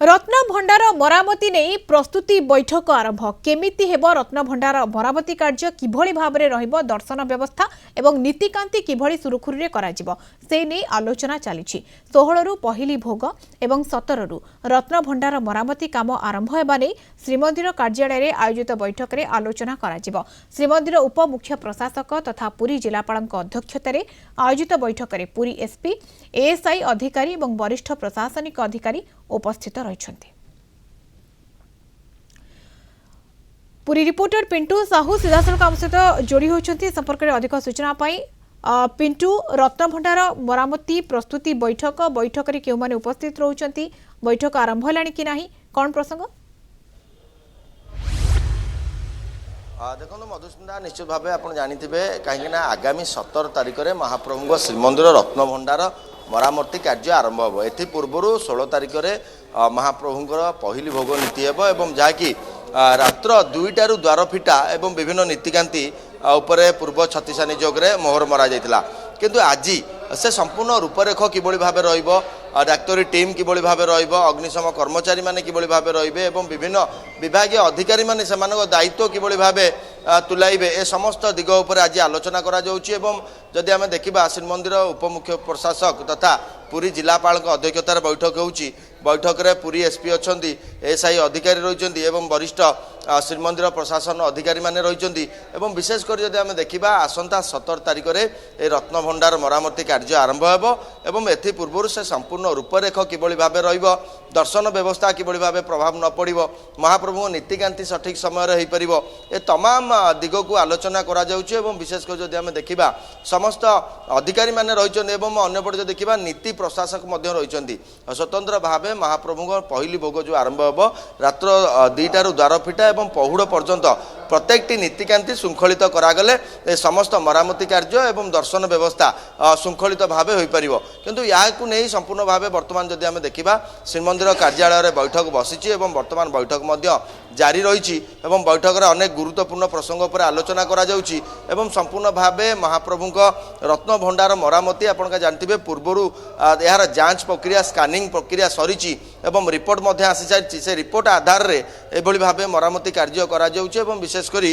रत्नभंडार मरामती नहीं प्रस्तुति बैठक आरंभ केमिति हेबो रत्नभंडार मरामती कार्य किभଳି भाबरे रहिबो दर्शन व्यवस्था एवं नीतिकांति किभଳି सुरुखुरुरे कराजिबो से नै आलोचना चलीछि 16 रु पहिली भोग एवं 17 रु रत्नभंडार मरामती काम आरंभ हेबा नै श्रीमंदिर कार्यालय रे आयोजित बैठक रे आलोचना कराजिबो श्रीमंदिर उप मुख्य प्रशासक तथा पुरी जिलापालक अध्यक्षता रे आयोजित बैठक रे पुरी एसपी एएसआई अधिकारी एवं वरिष्ठ प्रशासनिक अधिकारी उपस्थित रहिछन्ति। पुरी रिपोर्टर पिंटू साहू सीधासलख आम सहित जोड़ी होती संपर्क में अधिक सूचना पाई पिंटू रत्नभंडार मरामती प्रस्तुति बैठक में क्यों माने उपस्थित रहउछन्ति बैठक आरंभ होलानी कि नाही कौन प्रसंग देखो मधुस्मिता निश्चित भाव आप जानिथिबे कहीं आगामी 17 तारिख में महाप्रभु श्रीमंदिर रत्नभंडार मरामती कार्य आरंभ हो एथि पूर्व 16 तारिख में महाप्रभुंर पहली भोग नीति एवं जहाँकि रात्र 2टारू द्वार फिटा एवं विभिन्न नीतिकांति उपरे पूर्व छत्तीसा नियोग मोहर मरा जाइतिला किंतु आज से संपूर्ण रूपरेख किभଳି भाबे रहिबो डाक्तरी टीम किभଳି भाबे रहिबो अग्निशम कर्मचारी माने किभଳି भाबे रहिबे एवं विभिन्न विभागीय अधिकारी माने सेमानक दायित्व किभଳି भाबे तुलाइबे ए समस्त दिग उपर आज आलोचना करा जाउची एवं जदि आमे देखिबा श्रीमंदिर उपमुख्य प्रशासक तथा पुरी जिलापाल अध्यक्षतार बैठक होउची बैठक रे पुरी एसपी अछंती एसआई अधिकारी रहिचंती एवं वरिष्ठ श्रीमंदिर प्रशासन अधिकारी माने रहिचंती एवं विशेष कर जदि आमे देखिबा आसंता 17 तारिख रे ए रत्नभंडार मरामती कार्य आरंभ हेबो एवं एथि पूर्व से संपूर्ण रूपरेख किभଳି भाबे रहिबो दर्शन व्यवस्था किभଳି भाबे प्रभाव न पड़िबो महाप्रभु नीतिकांति सठिक समय रे हेइ परिबो ए तमाम दिग को आलोचना करा जाउची एवं विशेष कर जदि आमे देखिबा समस्त अधिकारी माने रहिचंती एवं अन्यपटे जदि देखिबा नीति प्रशासक मध्य रहिचंती स्वतंत्र भाबे महाप्रभु पहली भोग जो आरंभ हो रात्र 2टारू द्वार फिटा एवं पहुड़ पर्यंत प्रत्येक नीतिकांति श्रृंखलित करागले समस्त मरामती कार्य एवं दर्शन व्यवस्था श्रृंखलित भाव हो पार किंतु या नहीं संपूर्ण भाव बर्तमान जदि आम देखा श्रीमंदिर कार्यालय बैठक बसी बर्तमान बैठक जारी रही बैठक में अनेक गुरुत्वपूर्ण प्रसंग पर आलोचना करा जाउची एवं संपूर्ण भाव महाप्रभु रत्नभंडार मरामती आपन जानते पूर्वर यार जांच प्रक्रिया स्कानिंग प्रक्रिया सरी एवं रिपोर्ट आसी सारी से रिपोर्ट आधार में एभली भाव मरामती कार्य करा जाउची एवं विशेषकर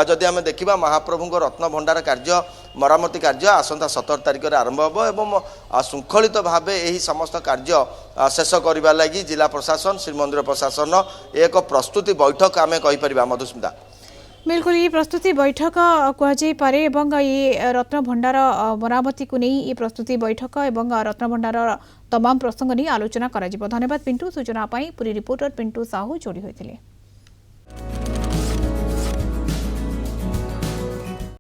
जदि आम देखा महाप्रभु रत्नभंडार कार्य मरामती कार्य आसंता 17 तारिख में आरंभ हो एवं श्रृंखलित भाव यही समस्त कार्य शेष करने लगी जिला प्रशासन श्रीमंदिर प्रशासन एक प्रस्तुति बैठक आम कहीपर मधुस्मिता बिल्कुल ये प्रस्तुति बैठक कहुपे ये रत्नभंडार मरामती को नहीं ये प्रस्तुति बैठक एवं रत्नभंडार तमाम प्रसंग नहीं आलोचना करा। धन्यवाद पिंटू सूचना पुरी रिपोर्टर पिंटू साहू जोड़ी होते।